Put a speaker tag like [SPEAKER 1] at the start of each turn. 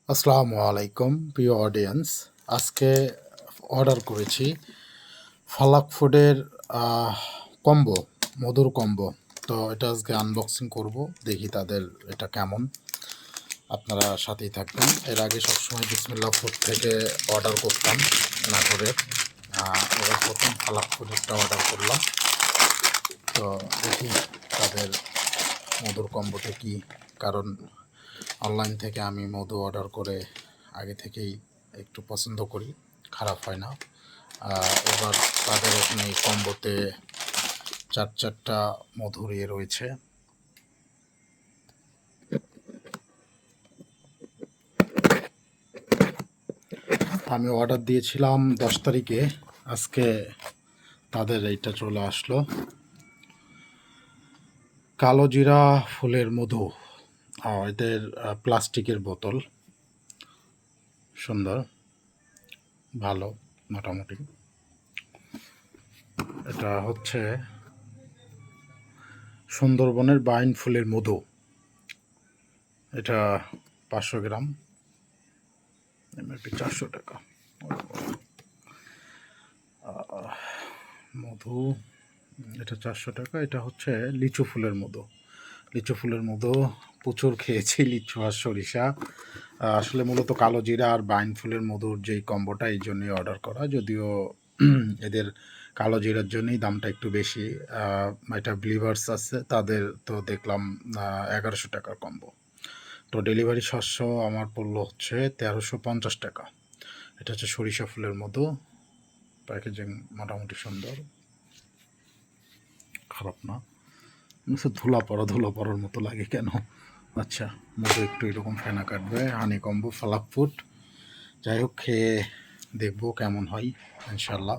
[SPEAKER 1] আসসালামু আলাইকুম প্রিয় অডিয়েন্স। আজকে অর্ডার করেছি ফালাক ফুডের কম্বো, মধুর কম্বো। তো এটা আজকে আনবক্সিং করব, দেখি তাদের এটা কেমন। আপনারা সাথেই থাকবেন। এর আগে সবসময় বিসমিল্লাহ ফুড থেকে অর্ডার করতাম নাটোরের। এবার প্রথম ফালাক ফুডেরটা অর্ডার করলাম। তো দেখি তাদের মধুর কম্বোতে কি, কারণ অনলাইন থেকে আমি মধু অর্ডার করে আগে থেকেই একটু পছন্দ করি, খারাপ হয় না। এবার তাদের এখানে এই কম্বোতে চারটা মধুর ইয়ে রয়েছে। আমি অর্ডার দিয়েছিলাম 10 তারিখে, আজকে তাদের এইটা চলে আসলো। কালো জিরা ফুলের মধু, এদের প্লাস্টিকের বোতল, সুন্দর, ভালো মোটামুটি। এটা হচ্ছে সুন্দরবনের বাইন ফুলের মধু, এটা 500 গ্রাম, এমআরপি 400 টাকা। মধু এটা 400 টাকা। এটা হচ্ছে লিচু ফুলের মধু। লিচু ফুলের মধু প্রচুর খেয়েছি, লিচু আর সরিষা। আসলে মূলত কালো জিরা আর বাইন ফুলের মধুর যেই কম্বোটা, এই জন্যই অর্ডার করা। যদিও এদের কালো জিরার জন্যই দামটা একটু বেশি। এটা ব্লিভার্স আছে তাদের, তো দেখলাম 1100 টাকার কম্বো। তো ডেলিভারি 700 আমার পড়লো হচ্ছে 1350 টাকা। এটা হচ্ছে সরিষা ফুলের মধু, প্যাকেজিং মোটামুটি সুন্দর, খারাপ না। ধুলা পড়ার মতো লাগে কেন? আচ্ছা, মধু একটু এরকম ফেনা কাটবে। হানি কম্বো ফালাক ফুড, যাই হোক, খেয়ে দেখবো কেমন হয় ইনশাল্লাহ।